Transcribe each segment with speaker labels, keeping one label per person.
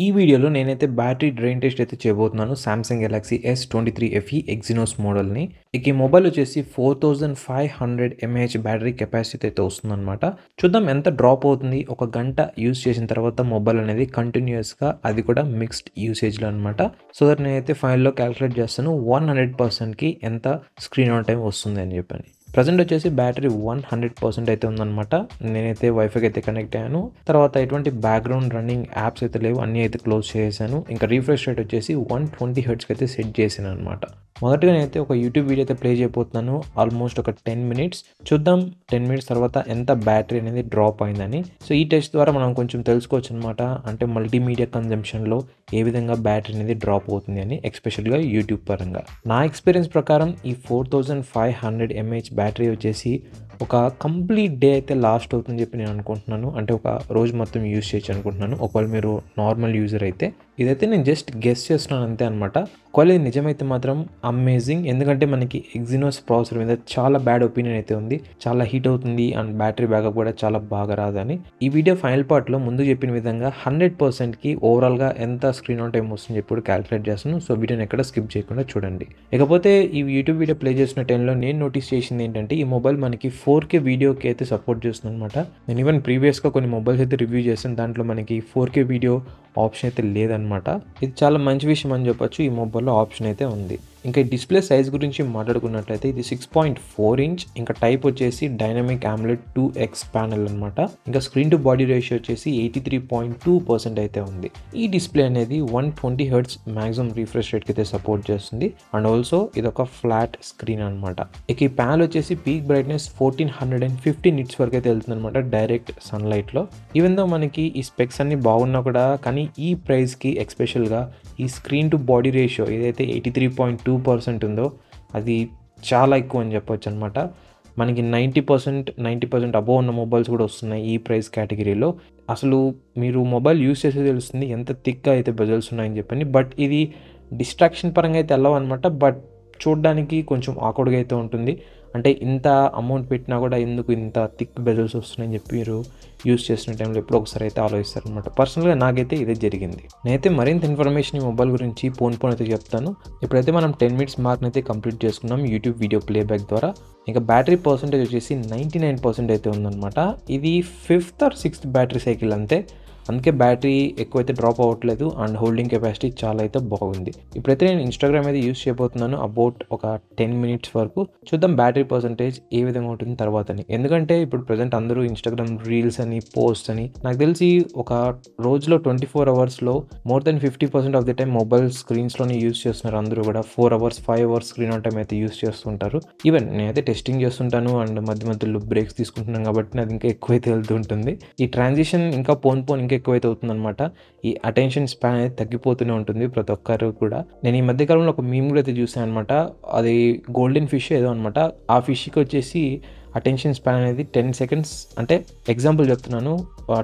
Speaker 1: ఈ వీడియోలో నేనైతే బ్యాటరీ డ్రైన్ టెస్ట్ అయితే చేయబోతున్నాను. Samsung Galaxy S23 FE Exynos మోడల్‌ని. ఇక ఈ మొబైల్ వచ్చేసి 4500 mAh బ్యాటరీ కెపాసిటీ అయితే వస్తుందన్నమాట. చూద్దాం ఎంత డ్రాప్ అవుతుంది. ఒక గంట యూజ్ చేసిన తర్వాత మొబైల్ అనేది కంటిన్యూయస్‌గా అది కూడా మిక్స్డ్ యూసేజ్‌లో అనమాట. సో దట్ నేనైతే ఫైనల్‌లో క్యాలిక్యులేట్ చేస్తాను 100%కి ఎంత స్క్రీన్ ఆన్ టైమ్ వస్తుంది అని చెప్పని. ప్రజెంట్ వచ్చేసి బ్యాటరీ 100% అయితే ఉందన్నమాట. నేనైతే వైఫైకి అయితే కనెక్ట్ అయ్యాను. తర్వాత ఎటువంటి బ్యాక్గ్రౌండ్ రన్నింగ్ యాప్స్ అయితే లేవు, అన్నీ అయితే క్లోజ్ చేసేసాను. ఇంకా రీఫ్రెష్ రేట్ వచ్చేసి 120 హెర్ట్జ్కి అయితే సెట్ చేశాను అనమాట. మొదటగా నేనైతే ఒక యూట్యూబ్ వీడియో అయితే ప్లే చేయబోతున్నాను. ఆల్మోస్ట్ ఒక 10 మినిట్స్ చూద్దాం 10 మినిట్స్ తర్వాత ఎంత బ్యాటరీ అనేది డ్రాప్ అయిందని. సో ఈ టెస్ట్ ద్వారా మనం కొంచెం తెలుసుకోవచ్చు అనమాట. అంటే మల్టీమీడియా కన్జంప్షన్లో ఏ విధంగా బ్యాటరీ అనేది డ్రాప్ అవుతుంది అని, ఎస్పెషల్గా యూట్యూబ్ పరంగా. నా ఎక్స్పీరియన్స్ ప్రకారం ఈ 4500 mAh బ్యాటరీ వచ్చేసి ఒక కంప్లీట్ డే అయితే లాస్ట్ అవుతుందని చెప్పి నేను అనుకుంటున్నాను. అంటే ఒక రోజు మొత్తం యూజ్ చేయొచ్చు అనుకుంటున్నాను, ఒకవేళ మీరు నార్మల్ యూజర్ అయితే. ఇదైతే నేను జస్ట్ గెస్ చేస్తున్నాను అంతే అనమాట. ఒకవేళ ఇది నిజమైతే మాత్రం అమేజింగ్. ఎందుకంటే మనకి ఎక్సినోస్ ప్రాసెసర్ మీద చాలా బ్యాడ్ ఒపీనియన్ అయితే ఉంది. చాలా హీట్ అవుతుంది అండ్ బ్యాటరీ బ్యాకప్ కూడా చాలా బాగా రాదని. ఈ వీడియో ఫైనల్ పార్ట్లో ముందు చెప్పిన విధంగా 100%కి ఓవరాల్గా ఎంత స్క్రీన్ ఆన్ టైం వస్తుంది చెప్పి క్యాలిక్యులేట్ చేస్తాను. సో వీడియోని ఎక్కడ స్కిప్ చేయకుండా చూడండి. ఇకపోతే ఈ యూట్యూబ్ వీడియో ప్లే చేసిన టైంలో నేను నోటీస్ చేసింది ఏంటంటే, ఈ మొబైల్ మనకి 4K వీడియోకి అయితే సపోర్ట్ చేస్తుంది అనమాట. నేను ఈవెన్ ప్రీవియస్గా కొన్ని మొబైల్స్ అయితే రివ్యూ చేస్తాను, దాంట్లో మనకి 4K వీడియో ఆప్షన్ అయితే లేదనమాట. ఇది చాలా మంచి విషయం అని చెప్పొచ్చు. ఈ మొబైల్లో ఆప్షన్ అయితే ఉంది. ఇంకా డిస్ప్లే సైజ్ గురించి మాట్లాడుకున్నట్లయితే ఇది 6.4 ఇంచ్. ఇంకా టైప్ వచ్చేసి డైనమిక్ AMOLED 2X ప్యానెల్ అనమాట. ఇంకా స్క్రీన్ టు బాడీ రేషియో వచ్చేసి 83.2% అయితే ఉంది. ఈ డిస్ప్లే అనేది 120 హెర్ట్జ్ మ్యాక్సిమం రీఫ్రెష్ రేట్కి అయితే సపోర్ట్ చేస్తుంది. అండ్ ఆల్సో ఇది ఒక ఫ్లాట్ స్క్రీన్ అనమాట. ఇక ఈ ప్యానెల్ వచ్చేసి పీక్ బ్రైట్నెస్ 1450 నిట్స్ వరకు అయితే వెళ్తుంది అనమాట డైరెక్ట్ సన్లైట్లో. ఈవెన్ దో మనకి ఈ స్పెక్స్ అన్ని బాగున్నా కూడా, కానీ ఈ ప్రైస్కి ఎస్పెషల్గా ఈ స్క్రీన్ టు బాడీ రేషియో ఏదైతే 83.2% ఉందో అది చాలా ఎక్కువ అని చెప్పొచ్చు అనమాట. మనకి 90% అబోవ్ ఉన్న మొబైల్స్ కూడా వస్తున్నాయి ఈ ప్రైస్ కేటగిరీలో. అసలు మీరు మొబైల్ యూస్ చేసే తెలుస్తుంది ఎంత థిక్గా అయితే బెజల్స్ ఉన్నాయని చెప్పని. బట్ ఇది డిస్ట్రాక్షన్ పరంగా అయితే వెళ్ళవు అనమాట. బట్ చూడడానికి కొంచెం ఆక్వర్డ్గా అయితే ఉంటుంది. అంటే ఇంత అమౌంట్ పెట్టినా కూడా ఎందుకు ఇంత థిక్ బెజల్స్ వస్తున్నాయని చెప్పి మీరు యూస్ చేసిన టైంలో ఎప్పుడో ఒకసారి అయితే ఆలోచిస్తారనమాట. పర్సనల్గా నాకైతే ఇదే జరిగింది. నేనైతే మరింత ఇన్ఫర్మేషన్ ఈ మొబైల్ గురించి పోన్ అయితే చెప్తాను. ఇప్పుడైతే మనం 10 మినిట్స్ మార్క్ని అయితే కంప్లీట్ చేసుకున్నాం యూట్యూబ్ వీడియో ప్లేబ్యాక్ ద్వారా. ఇంకా బ్యాటరీ పర్సెంటేజ్ వచ్చేసి 99% అయితే ఉందన్నమాట. ఇది 5th or 6th battery cycle అంతే. అందుకే బ్యాటరీ ఎక్కువైతే డ్రాప్ అవ్వట్లేదు అండ్ హోల్డింగ్ కెపాసిటీ చాలా అయితే బాగుంది. ఇప్పుడైతే నేను ఇన్స్టాగ్రామ్ అయితే యూస్ చేయబోతున్నాను అబౌట్ ఒక 10 మినిట్స్ వరకు. చూద్దాం బ్యాటరీ పర్సెంటేజ్ ఏ విధంగా ఉంటుంది తర్వాతని. ఎందుకంటే ఇప్పుడు ప్రజెంట్ అందరూ ఇన్స్టాగ్రామ్ రీల్స్ అని, పోస్ట్ అని, నాకు తెలిసి ఒక రోజులో 24 అవర్స్లో more than 50% of the time mobile స్క్రీన్స్లోనే యూస్ చేస్తున్నారు అందరూ కూడా. 4 hours 5 hours screen on time అయితే యూస్ చేస్తుంటారు. ఈవెన్ నేనైతే టెస్టింగ్ చేస్తుంటాను అండ్ మధ్యలో బ్రేక్స్ తీసుకుంటున్నాను కాబట్టి అది ఇంకా ఎక్కువైతే వెళ్తూ ఉంటుంది. ఈ ట్రాన్సిషన్ ఇంకా పోన్ ఇంకా ఎక్కువైతే అవుతుందన్నమాట. ఈ అటెన్షన్ స్పాన్ అనేది తగ్గిపోతూనే ఉంటుంది ప్రతి ఒక్కరు కూడా. నేను ఈ మధ్యకాలంలో ఒక మీమ్ కూడా అయితే చూసాను అనమాట. అది గోల్డెన్ ఫిష్ ఏదో అనమాట. ఆ ఫిష్కి వచ్చేసి అటెన్షన్ స్పాన్ అనేది 10 సెకండ్స్, అంటే ఎగ్జాంపుల్ చెప్తున్నాను,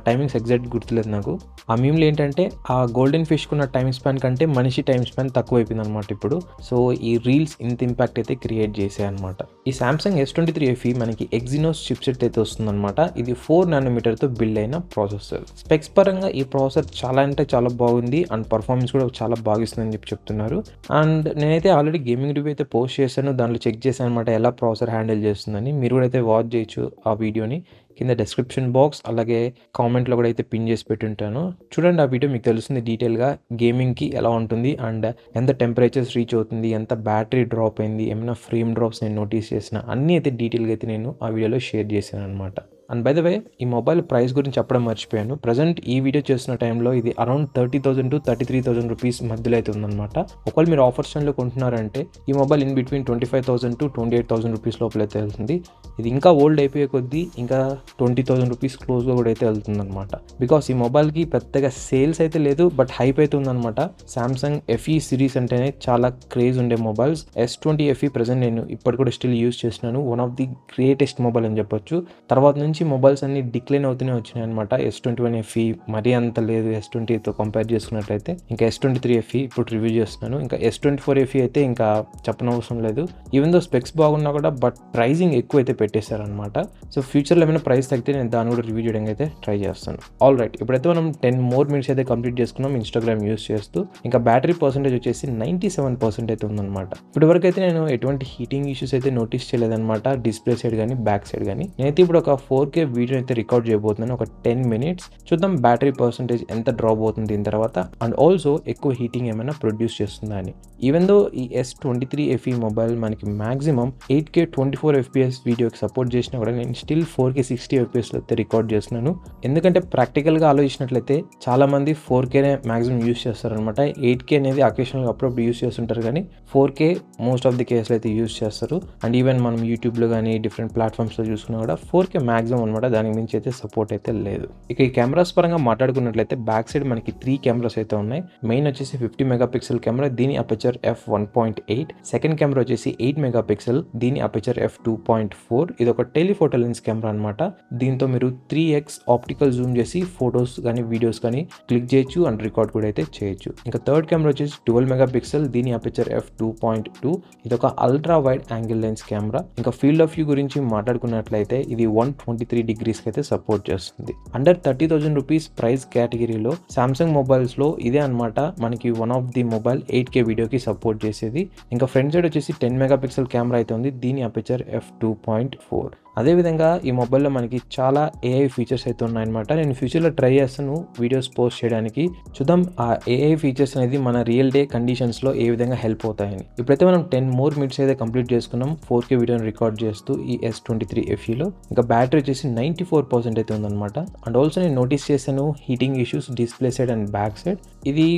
Speaker 1: టైమింగ్స్ ఎగ్జాక్ట్ గుర్తులేదు నాకు. ఆ మీమ్లో ఏంటంటే ఆ గోల్డెన్ ఫిష్కున్న టైం స్పాన్ కంటే మనిషి టైం స్పాన్ తక్కువ అయిపోయింది అనమాట ఇప్పుడు. సో ఈ రీల్స్ ఇంత ఇంపాక్ట్ అయితే క్రియేట్ చేసాయి అనమాట. ఈ సామ్సంగ్ S23 FE మనకి ఎక్సినోస్ చిప్సెట్ అయితే వస్తుందన్నమాట. ఇది 4 నానోమీటర్తో బిల్డ్ అయిన ప్రాసెసర్. స్పెక్స్ పరంగా ఈ ప్రాసెసర్ చాలా అంటే చాలా బాగుంది అండ్ పర్ఫార్మెన్స్ కూడా చాలా బాగా ఇస్తుందని చెప్పి చెప్తున్నారు. అండ్ నేనైతే ఆల్రెడీ గేమింగ్ రివ్యూ అయితే పోస్ట్ చేశాను, దాంట్లో చెక్ చేశాను అనమాట ఎలా ప్రాసెసర్ హ్యాండిల్ చేస్తుందని. మీరు కూడా అయితే వాచ్ చేయొచ్చు ఆ వీడియోని. కింద డిస్క్రిప్షన్ బాక్స్ అలాగే కామెంట్లో కూడా అయితే పిన్ చేసి పెట్టుంటాను. చూడండి ఆ వీడియో, మీకు తెలుస్తుంది డీటెయిల్గా గేమింగ్కి ఎలా ఉంటుంది అండ్ ఎంత టెంపరేచర్స్ రీచ్ అవుతుంది, ఎంత బ్యాటరీ డ్రాప్ అయింది, ఏమైనా ఫ్రేమ్ డ్రాప్స్ నేను నోటీస్ చేసిన అన్నీ అయితే డీటెయిల్గా అయితే నేను ఆ వీడియోలో షేర్ చేశాను అనమాట. అండ్ బై ద వే ఈ మొబైల్ ప్రైస్ గురించి చెప్పడం మర్చిపోయాను. ప్రజెంట్ ఈ వీడియో చేస్తున్న టైంలో ఇది అరౌండ్ 30,000 to 33,000 రూపీస్ మధ్యలో అయితే ఉందన్నమాట. ఒకవేళ మీరు ఆఫర్ స్టాండ్లో కొంటున్నారంటే ఈ mobile in between 25,000 to 28,000 rupees లోపల అయితే వెళ్తుంది. ఇది ఇంకా ఓల్డ్ అయిపోయే కొద్దీ ఇంకా 20,000 రూపీస్ క్లోజ్గా కూడా అయితే వెళ్తుంది అనమాట. బికాస్ ఈ మొబైల్కి పెద్దగా సేల్స్ అయితే లేదు, బట్ హైప్ అయితే ఉందన్నమాట. సామ్సంగ్ FE సిరీస్ అంటేనే చాలా క్రేజ్ ఉండే మొబైల్స్. S20 FE ప్రజెంట్ నేను ఇప్పటి కూడా స్టిల్ యూస్ చేస్తున్నాను. One of the greatest mobile అని చెప్పొచ్చు. తర్వాత నుంచి మొబైల్స్ అన్ని డిక్లైన్ అవుతూనే వచ్చినాయి అనమాట. S21 FE మరీ అంత లేదు S20తో కంపేర్ చేసుకున్నట్లయితే. ఇంకా S23 FE ఇప్పుడు రివ్యూ చేస్తున్నాను. ఇంకా S24 FE అయితే ఇంకా చెప్పనవసరం లేదు. ఈవెన్ దో స్పెక్స్ బాగున్నా కూడా బట్ ప్రైజింగ్ ఎక్కువ అయితే పెట్టేశారనమాట. సో ఫ్యూచర్లో ఏమైనా ప్రైస్ తగ్గితే నేను దాన్ని కూడా రివ్యూ చేయడానికి అయితే ట్రై చేస్తాను. ఆల్ రైట్, ఇప్పుడైతే మనం 10 more minutes అయితే కంప్లీట్ చేసుకున్నాం ఇన్స్టాగ్రామ్ యూస్ చేస్తూ. ఇంకా బ్యాటరీ పర్సెంటేజ్ వచ్చేసి 97% అయితే ఉందన్నమాట. ఇప్పటివరకు అయితే నేను ఎటువంటి హీటింగ్ ఇష్యూస్ అయితే నోటీస్ చేయలేదన్నమాట, డిస్ప్లే సైడ్ కానీ బ్యాక్ సైడ్ కానీ. నేనైతే ఇప్పుడు ఒక 4K వీడియో అయితే రికార్డ్ చేయబోతున్నాను, ఒక 10 minutes. చూద్దాం బ్యాటరీ పర్సెంటేజ్ ఎంత డ్రాప్ అవుతుంది దీని తర్వాత, అండ్ ఆల్సో ఎక్కువ హీటింగ్ ఏమైనా ప్రొడ్యూస్ చేస్తుందా అని. ఈవెన్ దో ఈ S23 FE మొబైల్ మనకి మాక్సిమం 8K 24 FPS వీడియోకి సపోర్ట్ చేసినా కూడా నేను స్టిల్ 4K 60 FPS అయితే రికార్డ్ చేస్తున్నాను. ఎందుకంటే ప్రాక్టికల్గా ఆలోచించినట్లయితే చాలా మంది 4Kనే మాక్సిమం యూస్ చేస్తారనమాట. 8K అనేది అకేషనల్గా అప్పుడప్పుడు యూస్ చేస్తుంటారు, కానీ 4K మోస్ట్ ఆఫ్ ది కేసులో అయితే యూస్ చేస్తారు. అండ్ ఈవెన్ మనం యూట్యూబ్లో కానీ డిఫరెంట్ ప్లాట్ఫామ్స్లో చూసుకున్నా కూడా 4K మాక్సిమం అనమాట, దానికి మించి అయితే సపోర్ట్ అయితే లేదు. ఇక ఈ కెమెరాస్ పరంగా మాట్లాడుకున్నట్లయితే బ్యాక్ సైడ్ మనకి 3 కెమెరాస్ అయితే ఉన్నాయి. మెయిన్ వచ్చేసి 50 మెగాపిక్సెల్ కెమెరా, దీని అపర్చర్ f1.8. సెకండ్ కెమెరా వచ్చేసి 8 మెగాపిక్సెల్, దీని అపర్చర్ f2.4. ఇది ఒక టెలిఫోటో లెన్స్ కెమెరా అనమాట. దీంతో మీరు 3x ఆప్టికల్ జూమ్ చేసి ఫొటోస్ కానీ వీడియోస్ కానీ క్లిక్ చేయొచ్చు అండ్ రికార్డ్ కూడా అయితే చేయొచ్చు. ఇంకా థర్డ్ కెమెరా వచ్చేసి 12 మెగాపిక్సెల్, దీని అపర్చర్ f2.2. ఇది ఒక ultra wide angle lens camera. ఇంకా ఫీల్డ్ ఆఫ్ వ్యూ గురించి మాట్లాడుకున్నట్లయితే ఇది 123 degrees అయితే సపోర్ట్ చేస్తుంది. అండర్ 30,000 రూపీస్ ప్రైస్ కేటగిరీలో సామ్సంగ్ మొబైల్స్ లో ఇదే అనమాట మనకి one of the mobile 8K వీడియోకి సపోర్ట్ చేసేది. ఇంకా ఫ్రంట్ సైడ్ వచ్చేసి 10 మెగాపిక్సెల్ కెమెరా అయితే ఉంది, దీని అపర్చర్ f2.4. అదేవిధంగా ఈ మొబైల్లో మనకి చాలా AI ఫీచర్స్ అయితే ఉన్నాయన్నమాట. నేను ఫ్యూచర్లో ట్రై చేస్తాను వీడియోస్ పోస్ట్ చేయడానికి. చూద్దాం ఆ AI ఫీచర్స్ అనేది మన రియల్ డే కండిషన్స్లో ఏ విధంగా హెల్ప్ అవుతాయని. ఇప్పుడైతే మనం 10 more minutes అయితే కంప్లీట్ చేసుకున్నాం 4K వీడియోని రికార్డ్ చేస్తూ ఈ S23 FEలో. ఇంకా బ్యాటరీ వచ్చేసి 94% అయితే ఉందన్నమాట. అండ్ ఆల్సో నేను నోటీస్ చేశాను heating issues display side and back side. ఇది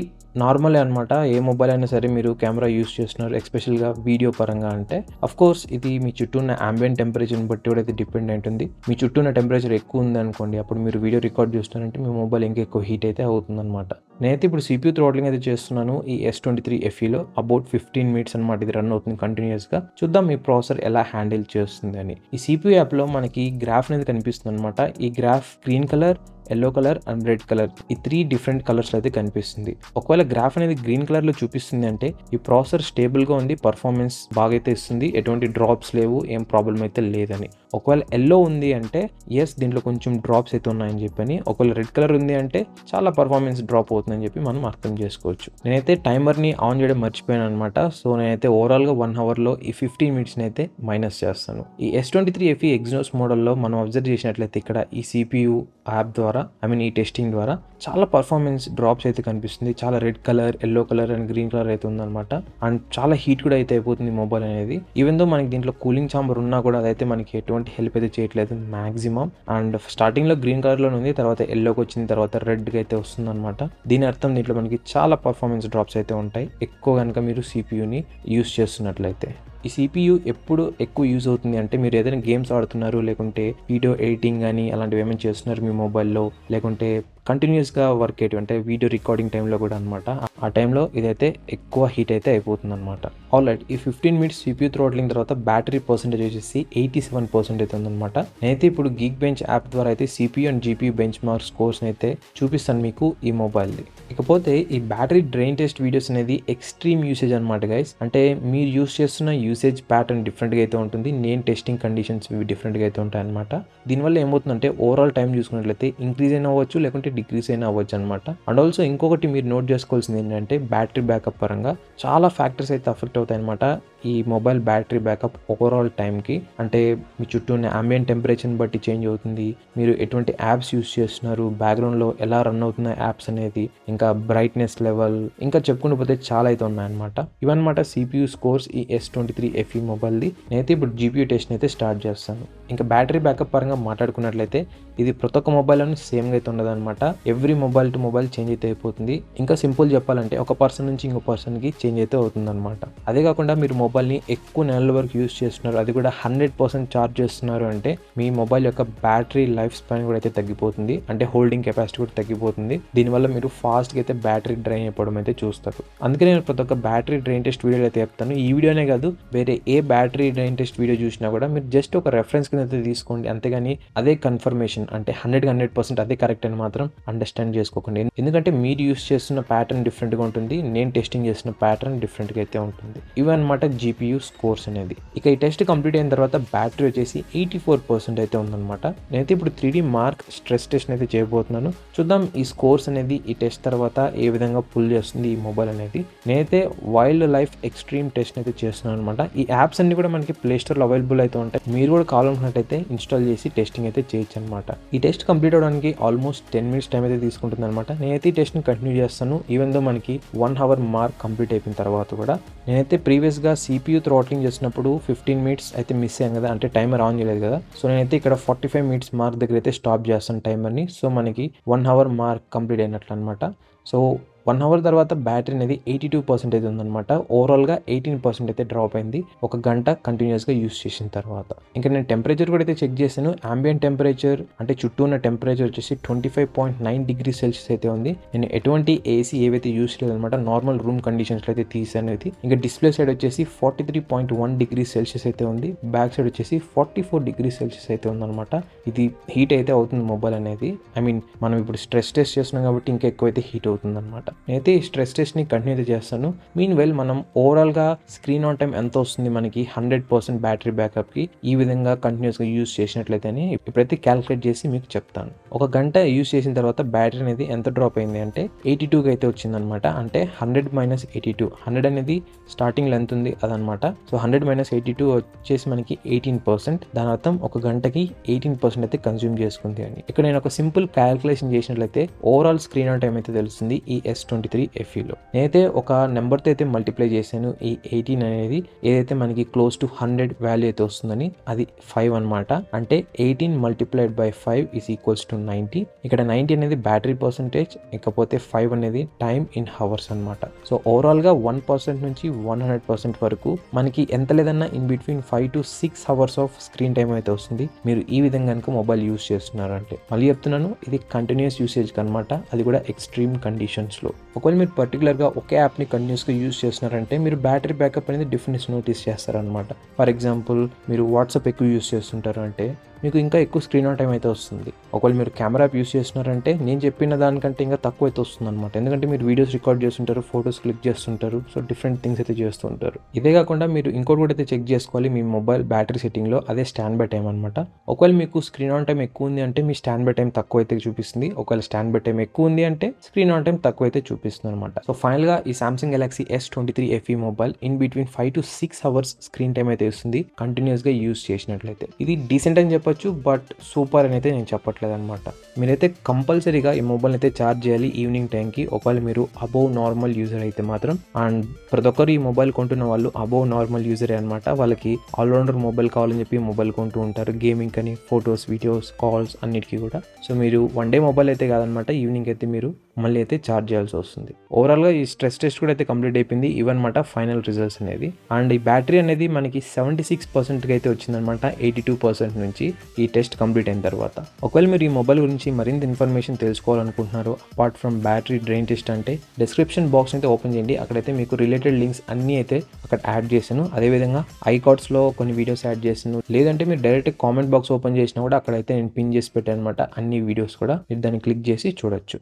Speaker 1: నార్మలే అనమాట, ఏ మొబైల్ అయినా సరే మీరు కెమెరా యూస్ చేస్తున్నారు ఎస్పెషల్గా వీడియో పరంగా అంటే. అఫ్ కోర్స్ ఇది మీ చుట్టూ ఉన్న అంబియంట్ టెంపరేచర్ని బట్టి కూడా అయితే డిపెండ్ ఉంటుంది. మీ చుట్టూ ఉన్న టెంపరేచర్ ఎక్కువ ఉంది అనుకోండి, అప్పుడు మీరు వీడియో రికార్డ్ చేస్తున్నారంటే మీ మొబైల్ ఇంకా ఎక్కువ హీట్ అయితే అవుతుంది అనమాట. నేనైతే ఇప్పుడు CPU థ్రోట్లింగ్ అయితే చేస్తున్నాను ఈ S23 FEలో. అబౌట్ 15 minutes అనమాట ఇది రన్ అవుతుంది కంటిన్యూస్గా. చూద్దాం ఈ ప్రాసెసర్ ఎలా హ్యాండిల్ చేస్తుంది అని. ఈ CPU యాప్లో మనకి గ్రాఫ్ అనేది కనిపిస్తుంది అనమాట. ఈ graph green colour, yellow colour and red colour, ఈ 3 different కలర్స్ అయితే కనిపిస్తుంది. ఒకవేళ గ్రాఫ్ అనేది గ్రీన్ కలర్లో చూపిస్తుంది అంటే ఈ ప్రాసెసర్ స్టేబుల్గా ఉంది, పర్ఫార్మెన్స్ బాగా అయితే ఇస్తుంది, ఎటువంటి డ్రాప్స్ లేవు, ఏం ప్రాబ్లం అయితే లేదని. ఒకవేళ ఎల్లో ఉంది అంటే ఎస్ దీంట్లో కొంచెం డ్రాప్స్ అయితే ఉన్నాయని చెప్పని. ఒకవేళ రెడ్ కలర్ ఉంది అంటే చాలా పర్ఫార్మెన్స్ డ్రాప్ అవుతుందని చెప్పి మనం అర్థం చేసుకోవచ్చు. నేనైతే టైమర్ని ఆన్ చేయడం మర్చిపోయాను అనమాట. సో నేనైతే ఓవరాల్గా 1 hourలో ఈ 15 minutes అయితే మైనస్ చేస్తాను. ఈ S23 FE ఎగ్జినోస్ మోడల్లో మనం అబ్జర్వ్ చేసినట్లయితే ఇక్కడ ఈ CPU యాప్ ద్వారా ఈ టెస్టింగ్ ద్వారా చాలా పర్ఫార్మెన్స్ డ్రాప్స్ అయితే కనిపిస్తుంది. చాలా red colour, yellow colour and green colour అయితే ఉందన్నమాట. అండ్ చాలా హీట్ కూడా అయితే అయిపోతుంది మొబైల్ అనేది. ఈవెన్ దో మనకి దీంట్లో కూలింగ్ ఛాంబర్ ఉన్నా కూడా అదైతే మనకి ఎటువంటి హెల్ప్ అయితే చేయట్లేదు మాక్సిమం. అండ్ స్టార్టింగ్ లో గ్రీన్ కలర్ లో ఉంది, తర్వాత ఎల్లోకి వచ్చిన తర్వాత రెడ్ కి అయితే వస్తుంది అనమాట. దీని అర్థం దీంట్లో మనకి చాలా పర్ఫార్మెన్స్ డ్రాప్స్ అయితే ఉంటాయి ఎక్కువ కనుక మీరు CPUని యూస్ చేస్తున్నట్లయితే. ఈ CPU ఎప్పుడు ఎక్కువ యూజ్ అవుతుంది అంటే మీరు ఏదైనా గేమ్స్ ఆడుతున్నారు, లేకుంటే వీడియో ఎడిటింగ్ కానీ అలాంటివి ఏమైనా చేస్తున్నారు మీ మొబైల్లో, లేకుంటే కంటిన్యూస్గా వర్క్ అయ్యేవి అంటే వీడియో రికార్డింగ్ టైంలో కూడా అనమాట. ఆ టైంలో ఇదైతే ఎక్కువ హీట్ అయితే అయిపోతుంది అనమాట. ఆల్ రైట్, ఈ 15 minutes CPU థ్రోట్లింగ్ తర్వాత బ్యాటరీ పర్సెంటేజ్ వచ్చేసి 87% అయితే ఉందన్నమాట. నేనైతే ఇప్పుడు గీక్ బెంచ్ యాప్ ద్వారా అయితే CPU and GPU bench mark scores అయితే చూపిస్తాను మీకు ఈ మొబైల్ది. ఇకపోతే ఈ బ్యాటరీ డ్రైన్ టెస్ట్ వీడియోస్ అనేది ఎక్స్ట్రీమ్ యూసేజ్ అనమాట గైస్. అంటే మీరు యూస్ చేస్తున్న యూసేజ్ ప్యాటర్న్ డిఫరెంట్గా అయితే ఉంటుంది, నేను టెస్టింగ్ కండిషన్స్ ఇవి డిఫరెంట్గా అయితే ఉంటాయి అనమాట. దీనివల్ల ఏమవుతుందంటే ఓవరాల్ టైం చూసుకున్నట్లయితే ఇంక్రీజ్ అయినా అవ్వచ్చు, లేకుంటే డిక్రీజ్ అయినా అవ్వచ్చు అనమాట. అండ్ ఆల్సో ఇంకొకటి మీరు నోట్ చేసుకోవాల్సింది ఏంటంటే బ్యాటరీ బ్యాకప్ పరంగా చాలా ఫ్యాక్టర్స్ అయితే అఫెక్ట్ అవుతాయి అనమాట ఈ మొబైల్ బ్యాటరీ బ్యాకప్ ఓవరాల్ టైంకి. అంటే మీ చుట్టూ ఉన్న అంబియంట్ టెంపరేచర్ని బట్టి చేంజ్ అవుతుంది, మీరు ఎటువంటి యాప్స్ యూస్ చేస్తున్నారు, బ్యాక్గ్రౌండ్లో ఎలా రన్ అవుతున్న యాప్స్ అనేది, ఇంకా బ్రైట్నెస్ లెవెల్, ఇంకా చెప్పుకుంటూ పోతే చాలా అయితే ఉన్నాయన్నమాట. ఇవన్నమాట CPU స్కోర్స్ ఈ S23 FE మొబైల్ది. నేనైతే ఇప్పుడు GPU టెస్ట్ అయితే స్టార్ట్ చేస్తాను. ఇంకా బ్యాటరీ బ్యాకప్ పరంగా మాట్లాడుకున్నట్లయితే ఇది ప్రతి ఒక్క మొబైల్లోని సేమ్గా అయితే ఉండదు అనమాట. Every mobile to mobile change అయితే అయిపోతుంది. ఇంకా సింపుల్ చెప్పాలంటే ఒక పర్సన్ నుంచి ఇంకో పర్సన్కి చేంజ్ అయితే అవుతుంది అనమాట. అదే కాకుండా మీరు మొబైల్ మొబైల్ని ఎక్కువ నెలల వరకు యూస్ చేస్తున్నారు, అది కూడా 100% ఛార్జ్ చేస్తున్నారు అంటే మీ మొబైల్ యొక్క బ్యాటరీ లైఫ్ స్పాన్ కూడా అయితే తగ్గిపోతుంది, అంటే హోల్డింగ్ కెపాసిటీ కూడా తగ్గిపోతుంది. దీనివల్ల మీరు ఫాస్ట్గా అయితే బ్యాటరీ డ్రైన్ అయిపోవడం అయితే చూస్తారు. అందుకే నేను ప్రతి ఒక్క బ్యాటరీ డ్రైన్ టెస్ట్ వీడియోలు అయితే చెప్తాను. ఈ వీడియోనే కాదు, వేరే ఏ బ్యాటరీ డ్రైన్ టెస్ట్ వీడియో చూసినా కూడా మీరు జస్ట్ ఒక రెఫరెన్స్ కింద అయితే తీసుకోండి, అంతేగాని అదే కన్ఫర్మేషన్ అంటే 100% అదే కరెక్ట్ అని మాత్రం అండర్స్టాండ్ చేసుకోకండి. ఎందుకంటే మీరు యూస్ చేస్తున్న ప్యాటర్న్ డిఫరెంట్గా ఉంటుంది, నేను టెస్టింగ్ చేసిన ప్యాటర్న్ డిఫరెంట్గా అయితే ఉంటుంది. ఇవన్నమాట GPU స్కోర్స్ అనేది. ఇక ఈ టెస్ట్ కంప్లీట్ అయిన తర్వాత బ్యాటరీ వచ్చేసి 84% అయితే ఉందన్నమాట. నేనైతే ఇప్పుడు 3D మార్క్ స్ట్రెస్ టెస్ట్ అయితే చేయబోతున్నాను. చూద్దాం ఈ స్కోర్స్ అనేది ఈ టెస్ట్ తర్వాత ఏ విధంగా పుల్ చేస్తుంది ఈ మొబైల్ అనేది. నేనైతే వైల్డ్ లైఫ్ ఎక్స్ట్రీమ్ టెస్ట్ అయితే చేస్తున్నాను అనమాట. ఈ యాప్స్ అన్ని కూడా మనకి ప్లే స్టోర్లో అవైలబుల్ అయితే ఉంటాయి, మీరు కూడా కావాలనుకున్నట్టయితే ఇన్స్టాల్ చేసి టెస్టింగ్ అయితే చేయొచ్చు అనమాట. ఈ టెస్ట్ కంప్లీట్ అవడానికి ఆల్మోస్ట్ 10 minutes టైం అయితే తీసుకుంటుంది అనమాట. నేనైతే ఈ టెస్ట్ని కంటిన్యూ చేస్తాను, ఈవెన్ దో మనకి 1 hour మార్క్ కంప్లీట్ అయిపోయిన తర్వాత కూడా. నేనైతే ప్రీవియస్గా CPU థ్రాట్లింగ్ చేసినప్పుడు 15 minutes అయితే మిస్ అయ్యాను కదా, అంటే టైమర్ ఆన్ చేయలేదు కదా. సో నేనైతే ఇక్కడ 45 minutes మార్క్ దగ్గర అయితే స్టాప్ చేస్తాను టైమర్ని. సో మనకి 1 hour మార్క్ కంప్లీట్ అయినట్లు అనమాట. సో 1 hour తర్వాత బ్యాటరీ అనేది 82% అయితే ఉందన్నమాట. ఓవరాల్గా 18% అయితే డ్రాప్ అయింది ఒక గంట కంటిన్యూస్గా యూస్ చేసిన తర్వాత. ఇంకా నేను టెంపరేచర్ కూడా అయితే చెక్ చేశాను. అంబియంట్ టెంపరేచర్ అంటే చుట్టూ ఉన్న టెంపరేచర్ వచ్చేసి 25.9 degrees Celsius అయితే ఉంది. నేను ఎటువంటి AC ఏవైతే యూస్ లేదనమాట, నార్మల్ రూమ్ కండిషన్స్లో అయితే తీసాను ఇది. ఇంకా డిస్ప్లే సైడ్ వచ్చేసి 43.1 degrees Celsius అయితే ఉంది. బ్యాక్ సైడ్ వచ్చేసి 44 degrees Celsius అయితే ఉందన్నమాట. ఇది హీట్ అయితే అవుతుంది మొబైల్ అనేది. మనం ఇప్పుడు స్ట్రెస్ టెస్ట్ చేస్తున్నాం కాబట్టి ఇంకా ఎక్కువైతే హీట్ అవుతుంది అనమాట. నేనైతే ఈ స్ట్రెస్ టెస్ట్ని కంటిన్యూ చేస్తాను. మీన్ వెల్ మనం ఓవరాల్గా స్క్రీన్ ఆన్ టైం ఎంత వస్తుంది మనకి 100% బ్యాటరీ బ్యాకప్కి ఈ విధంగా కంటిన్యూస్గా యూస్ చేసినట్లయితే ఇప్పుడైతే క్యాలిక్యులేట్ చేసి మీకు చెప్తాను. ఒక గంట యూస్ చేసిన తర్వాత బ్యాటరీ అనేది ఎంత డ్రాప్ అయింది అంటే 82కి అయితే వచ్చిందనమాట. అంటే 100 - 82, 100 అనేది స్టార్టింగ్ లెంత్ ఉంది అదనమాట. సో 100 - 82 వచ్చేసి మనకి 18%. దాని అర్థం ఒక గంటకి 18% అయితే కన్జ్యూమ్ చేసుకుంది అని. ఇక్కడ నేను ఒక సింపుల్ క్యాలిక్యులేషన్ చేసినట్లయితే ఓవరాల్ స్క్రీన్ ఆన్ టైం అయితే తెలుస్తుంది ఈ S23 FEలో. నేనైతే ఒక నెంబర్తో అయితే మల్టిప్లై చేశాను. ఈ 18 అనేది ఏదైతే మనకి క్లోజ్ టు 100 వాల్యూ అయితే వస్తుందని, అది 5 అనమాట. అంటే 18 multiplied by 5 is equals to 90. ఇక్కడ 90 అనేది బ్యాటరీ పర్సంటేజ్, ఇకపోతే 5 అనేది టైమ్ ఇన్ హవర్స్ అనమాట. సో ఓవరాల్గా 1% నుంచి 100% వరకు మనకి ఎంత లేదన్నా in between 5 to 6 hours off screen time అయితే వస్తుంది మీరు ఈ విధంగా కనుక మొబైల్ యూస్ చేస్తున్నారంటే. మళ్ళీ చెప్తున్నాను, ఇది కంటిన్యూస్ యూసేజ్ అనమాట, అది కూడా ఎక్స్ట్రీమ్ కండిషన్స్లో. ఒకవేళ మీరు పర్టికులర్గా ఒకే యాప్ని కంటిన్యూస్గా యూస్ చేస్తున్నారంటే మీరు బ్యాటరీ బ్యాకప్ అనేది డిఫరెన్స్ నోటీస్ చేస్తారనమాట. ఫర్ ఎగ్జాంపుల్ మీరు వాట్సాప్ ఎక్కువ యూస్ చేస్తుంటారు అంటే మీకు ఇంకా ఎక్కువ స్క్రీన్ ఆన్ టైం అయితే వస్తుంది. ఒకవేళ మీరు కెమెరా యాప్ యూస్ చేస్తున్నారంటే నేను చెప్పిన దానికంటే ఇంకా తక్కువ అయితే వస్తుంది అనమాట. ఎందుకంటే మీరు వీడియోస్ రికార్డ్ చేస్తుంటారు, ఫొటోస్ క్లిక్ చేస్తుంటారు, సో డిఫరెంట్ థింగ్స్ అయితే చేస్తుంటారు. ఇదే కాకుండా మీరు ఇంకోటి కూడా అయితే చెక్ చేసుకోవాలి మీ మొబైల్ బ్యాటరీ సెట్టింగ్లో, అదే స్టాండ్ బై టైం అనమాట. ఒకవేళ మీకు స్క్రీన్ ఆన్ టైం ఎక్కువ ఉంది అంటే మీ స్టాండ్ బై టైం తక్కువ అయితే చూపిస్తుంది, ఒకవేళ స్టాండ్ బై టైం ఎక్కువ ఉంది అంటే స్క్రీన్ ఆన్ టైం తక్కువ అయితే చూపిస్తుంది అనమాట. సో ఫైనల్గా ఈ Samsung Galaxy S23 FE mobile in between 5 to 6 hours screen time అయితే వస్తుంది కంటిన్యూస్గా యూస్ చేసినట్లయితే. ఇది డీసెంట్ అని చెప్పొచ్చు, బట్ సూపర్ అని అయితే నేను చెప్పట్లేదు అనమాట. మీరైతే కంపల్సరీగా ఈ మొబైల్ అయితే ఛార్జ్ చేయాలి ఈవినింగ్ టైంకి, ఒకవేళ మీరు అబోవ్ నార్మల్ యూజర్ అయితే మాత్రం. అండ్ ప్రతి ఒక్కరు ఈ మొబైల్ కొంటున్న వాళ్ళు అబోవ్ నార్మల్ యూజరే అనమాట. వాళ్ళకి ఆల్రౌండర్ మొబైల్ కావాలని చెప్పి మొబైల్ కొంటూ ఉంటారు, గేమింగ్ అని, ఫొటోస్, వీడియోస్, కాల్స్ అన్నిటికీ కూడా. సో మీరు వన్ డే మొబైల్ అయితే కాదనమాట, ఈవినింగ్ అయితే మీరు మళ్ళీ అయితే ఛార్జ్ చేయాల్సి వస్తుంది. ఓవరాల్గా ఈ స్ట్రెస్ టెస్ట్ కూడా అయితే కంప్లీట్ అయిపోయింది, ఇవన్నమాట ఫైనల్ రిజల్ట్స్ అనేది. అండ్ ఈ బ్యాటరీ అనేది మనకి 76%కి అయితే వచ్చిందనమాట 82% నుంచి ఈ టెస్ట్ కంప్లీట్ అయిన తర్వాత. ఒకవేళ మీరు ఈ మొబైల్ గురించి మరింత ఇన్ఫర్మేషన్ తెలుసుకోవాలనుకుంటున్నారు apart from battery drain test అంటే డిస్క్రిప్షన్ బాక్స్ అయితే ఓపెన్ చేయండి, అక్కడైతే మీకు రిలేటెడ్ లింక్స్ అన్నీ అయితే అక్కడ యాడ్ చేశాను. అదేవిధంగా ఐకార్డ్స్లో కొన్ని వీడియోస్ యాడ్ చేశాను, లేదంటే మీరు డైరెక్ట్ కామెంట్ బాక్స్ ఓపెన్ చేసినా కూడా అక్కడైతే నేను పిన్ చేసి పెట్టాను అనమాట అన్ని వీడియోస్ కూడా, మీరు దాన్ని క్లిక్ చేసి చూడొచ్చు.